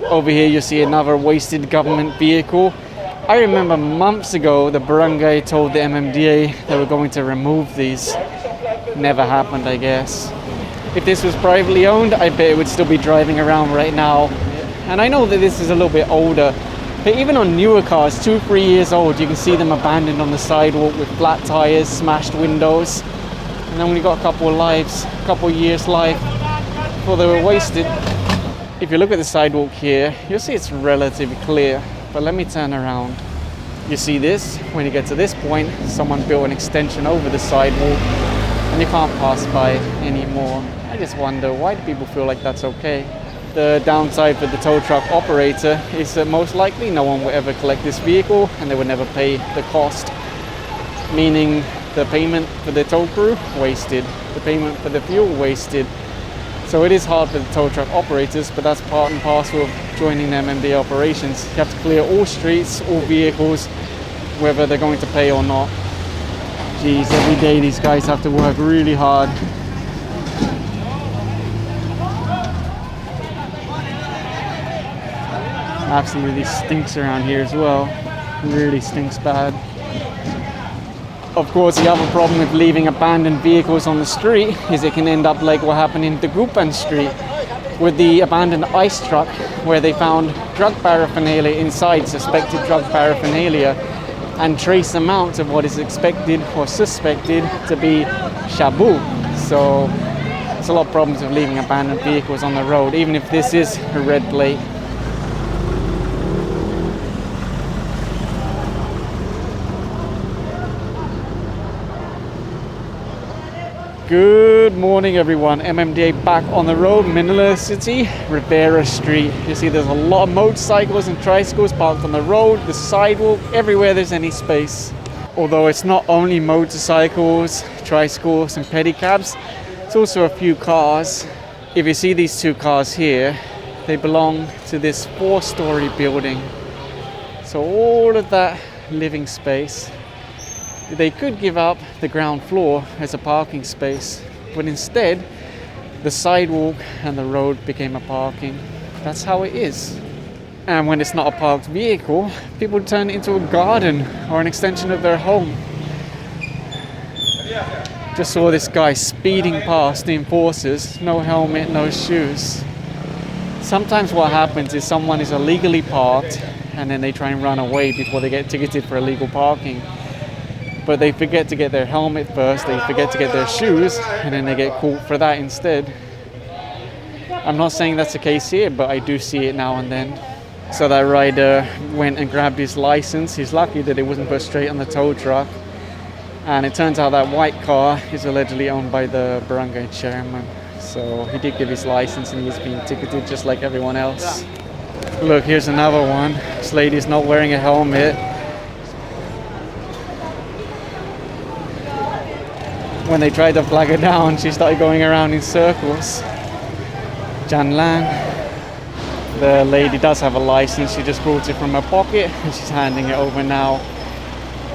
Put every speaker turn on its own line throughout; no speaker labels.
Over here you see another wasted government vehicle. I remember months ago the Barangay told the MMDA they were going to remove these. Never happened, I guess. If this was privately owned, I bet it would still be driving around right now. And I know that this is a little bit older, but even on newer cars, 2-3 years old, you can see them abandoned on the sidewalk with flat tires, smashed windows. And then when you got a couple years life before they were wasted. If you look at the sidewalk here, you'll see it's relatively clear. But let me turn around. You see this? When you get to this point, someone built an extension over the sidewalk and you can't pass by anymore. I just wonder, why do people feel like that's okay? The downside for the tow truck operator is that most likely no one will ever collect this vehicle and they will never pay the cost. Meaning the payment for the tow crew, wasted. The payment for the fuel, wasted. So it is hard for the tow truck operators, but that's part and parcel of joining the MMDA operations. You have to clear all streets, all vehicles, whether they're going to pay or not. Geez, every day these guys have to work really hard. Absolutely stinks around here as well. Really stinks bad. Of course, the other problem with leaving abandoned vehicles on the street is it can end up like what happened in Dagupan Street with the abandoned ice truck where they found drug paraphernalia inside, suspected drug paraphernalia, and trace amounts of what is expected or suspected to be shabu. So there's a lot of problems with leaving abandoned vehicles on the road, even if this is a red plate. Good morning everyone, MMDA back on the road, Manila City, Rivera Street. You see there's a lot of motorcycles and tricycles parked on the road, the sidewalk, everywhere there's any space. Although it's not only motorcycles, tricycles and pedicabs, it's also a few cars. If you see these two cars here, they belong to this 4-story building. So all of that living space, they could give up the ground floor as a parking space, but instead the sidewalk and the road became a parking. That's how it is. And when it's not a parked vehicle, people turn it into a garden or an extension of their home. Just saw this guy speeding past the enforcers, no helmet, no shoes. Sometimes what happens is someone is illegally parked and then they try and run away before they get ticketed for illegal parking. But they forget to get their helmet first, they forget to get their shoes, and then they get caught for that instead. I'm not saying that's the case here, but I do see it now and then. So that rider went and grabbed his license. He's lucky that it wasn't put straight on the tow truck. And it turns out that white car is allegedly owned by the Barangay chairman. So he did give his license and he was being ticketed just like everyone else. Look, here's another one. This lady's not wearing a helmet. When they tried to flag her down, she started going around in circles. Jan Lang. The lady does have a license, she just brought it from her pocket and she's handing it over now.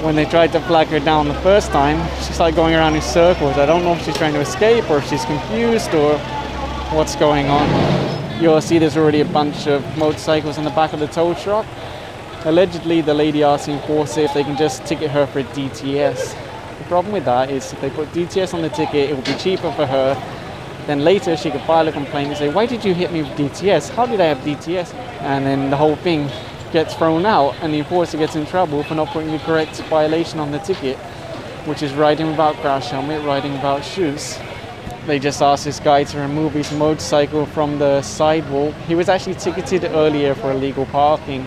When they tried to flag her down the first time, she started going around in circles. I don't know if she's trying to escape or if she's confused or what's going on. You'll see there's already a bunch of motorcycles in the back of the tow truck. Allegedly, the lady asked the enforcer if they can just ticket her for DTS. The problem with that is if they put DTS on the ticket, it will be cheaper for her. Then later she could file a complaint and say, why did you hit me with DTS? How did I have DTS? And then the whole thing gets thrown out and the enforcer gets in trouble for not putting the correct violation on the ticket, which is riding without crash helmet, riding without shoes. They just asked this guy to remove his motorcycle from the sidewalk. He was actually ticketed earlier for illegal parking.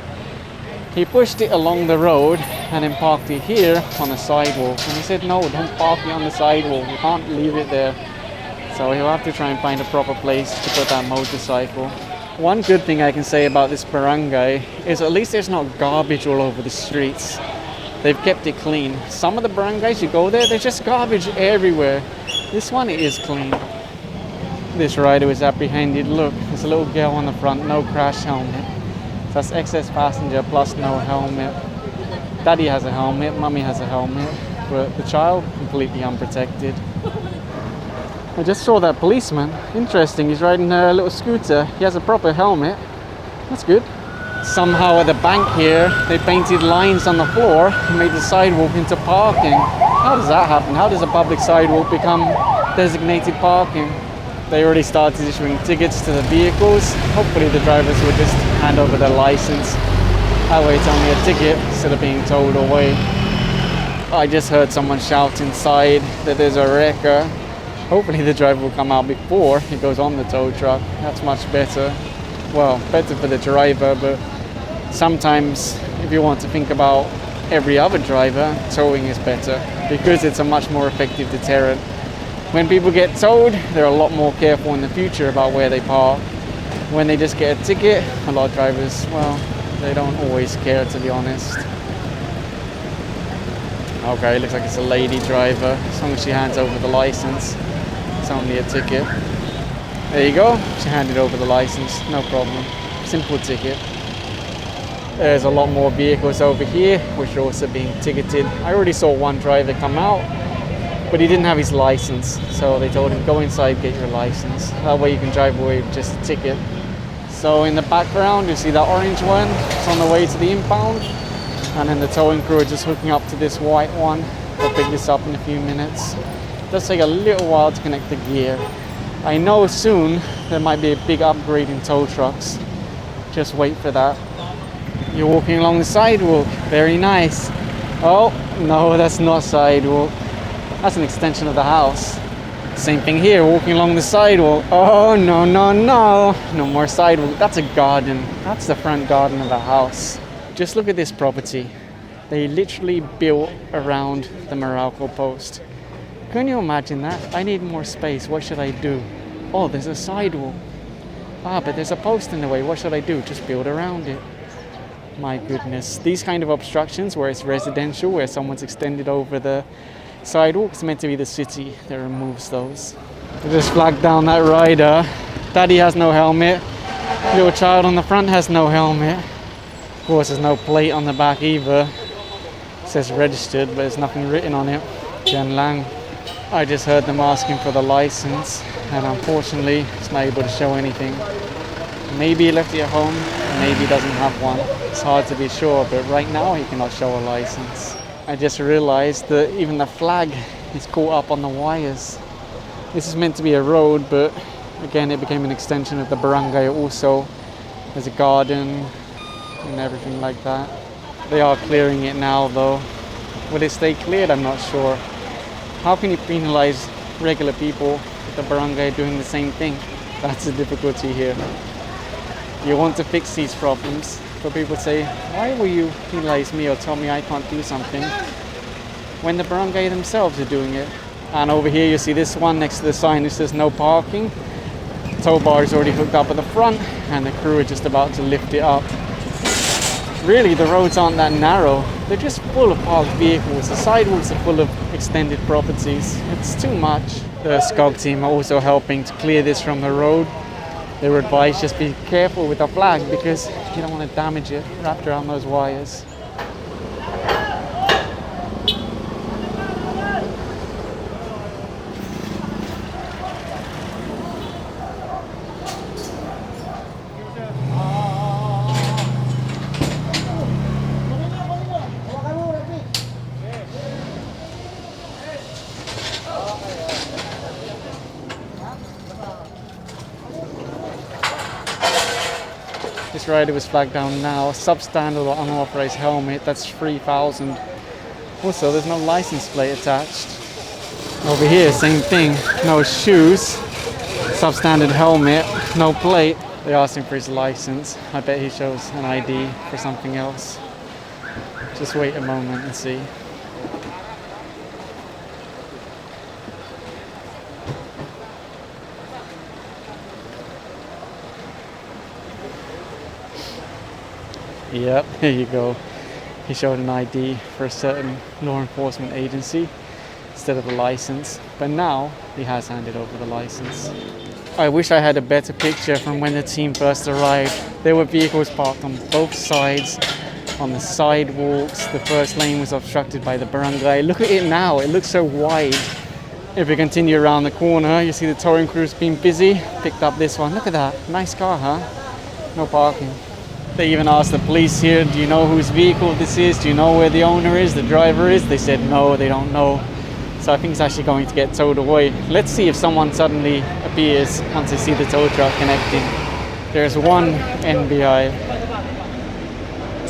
He pushed it along the road and then parked it here on the sidewalk. And he said, no, don't park it on the sidewalk. You can't leave it there. So he'll have to try and find a proper place to put that motorcycle. One good thing I can say about this barangay is at least there's not garbage all over the streets. They've kept it clean. Some of the barangays, you go there, there's just garbage everywhere. This one is clean. This rider was apprehended. Look, there's a little girl on the front, no crash helmet. That's excess passenger plus no helmet. Daddy has a helmet, mummy has a helmet, but the child completely unprotected. I just saw that policeman. Interesting, he's riding a little scooter. He has a proper helmet. That's good. Somehow at the bank here, they painted lines on the floor and made the sidewalk into parking. How does that happen? How does a public sidewalk become designated parking? They already started issuing tickets to the vehicles. Hopefully the drivers will just hand over their license. That way it's only a ticket instead of being towed away. I just heard someone shout inside that there's a wrecker. Hopefully the driver will come out before he goes on the tow truck. That's much better. Well, better for the driver, but sometimes if you want to think about every other driver, towing is better because it's a much more effective deterrent. When people get towed, they're a lot more careful in the future about where they park. When they just get a ticket, a lot of drivers, well, they don't always care, to be honest. Okay, looks like it's a lady driver. As long as she hands over the license, it's only a ticket. There you go, she handed over the license, no problem. Simple ticket. There's a lot more vehicles over here, which are also being ticketed. I already saw one driver come out, but he didn't have his license. So they told him, go inside, get your license. That way you can drive away with just a ticket. So in the background, you see that orange one. It's on the way to the impound. And then the towing crew are just hooking up to this white one. They'll pick this up in a few minutes. It does take a little while to connect the gear. I know soon there might be a big upgrade in tow trucks. Just wait for that. You're walking along the sidewalk. Very nice. Oh, no, that's not sidewalk. That's an extension of the house. Same thing here, walking along the sidewalk. Oh, no, no, no. No more sidewalk. That's a garden. That's the front garden of a house. Just look at this property. They literally built around the Meralco post. Can you imagine that? I need more space. What should I do? Oh, there's a sidewalk. Ah, but there's a post in the way. What should I do? Just build around it. My goodness. These kind of obstructions where it's residential, where someone's extended over the sidewalk, it's meant to be the city that removes those. They just flagged down that rider. Daddy has no helmet. Little child on the front has no helmet. Of course, there's no plate on the back either. It says registered, but there's nothing written on it. Jen Lang. I just heard them asking for the license, and unfortunately, it's not able to show anything. Maybe he left it at home, maybe he doesn't have one. It's hard to be sure, but right now he cannot show a license. I just realized that even the flag is caught up on the wires. This is meant to be a road, but again, it became an extension of the barangay also. There's a garden and everything like that. They are clearing it now though. Will it stay cleared? I'm not sure. How can you penalize regular people with the barangay doing the same thing? That's the difficulty here. You want to fix these problems, but people say, why will you penalize me or tell me I can't do something when the barangay themselves are doing it? And over here you see this one next to the sign that says no parking. Tow bar is already hooked up at the front and the crew are just about to lift it up. Really, the roads aren't that narrow. They're just full of parked vehicles. The sidewalks are full of extended properties. It's too much. The SCOG team are also helping to clear this from the road. They were advised just be careful with the flag because you don't want to damage it wrapped around those wires. This rider was flagged down now. Substandard or unauthorized helmet, that's 3,000. Also, there's no license plate attached. Over here, same thing. No shoes, substandard helmet, no plate. They asked him for his license. I bet he shows an ID for something else. Just wait a moment and see. Yep, here you go. He showed an ID for a certain law enforcement agency instead of a license, but now he has handed over the license. I wish I had a better picture from when the team first arrived. There were vehicles parked on both sides, on the sidewalks. The first lane was obstructed by the barangay. Look at it now, it looks so wide. If we continue around the corner, you see the towing crew's been busy. Picked up this one, look at that, nice car, huh? No parking. They even asked the police here, do you know whose vehicle this is? Do you know where the owner is, the driver is? They said no, they don't know. So I think it's actually going to get towed away. Let's see if someone suddenly appears once they see the tow truck connecting. There's 1 NBI,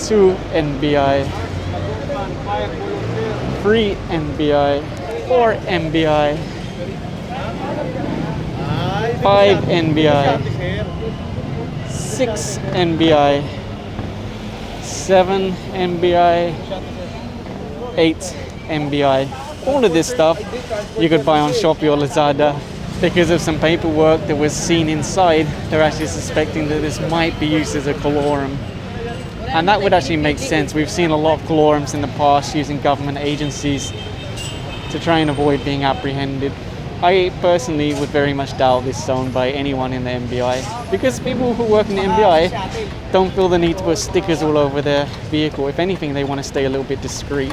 2 NBI, 3 NBI, 4 NBI, 5 NBI, 6 NBI, 7 NBI, 8 NBI. All of this stuff you could buy on Shopee or Lazada. Because of some paperwork that was seen inside, they're actually suspecting that this might be used as a colorum. And that would actually make sense. We've seen a lot of colorums in the past using government agencies to try and avoid being apprehended. I personally would very much doubt this owned by anyone in the MBI, because people who work in the MBI don't feel the need to put stickers all over their vehicle. If anything, they want to stay a little bit discreet.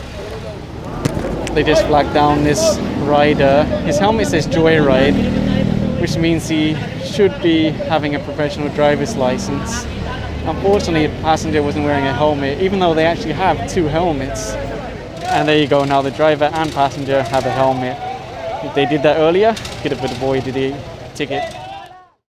They just flagged down this rider. His helmet says Joyride, which means he should be having a professional driver's license. Unfortunately, the passenger wasn't wearing a helmet, even though they actually have 2 helmets. And there you go, now the driver and passenger have a helmet. If they did that earlier, could have avoided the ticket.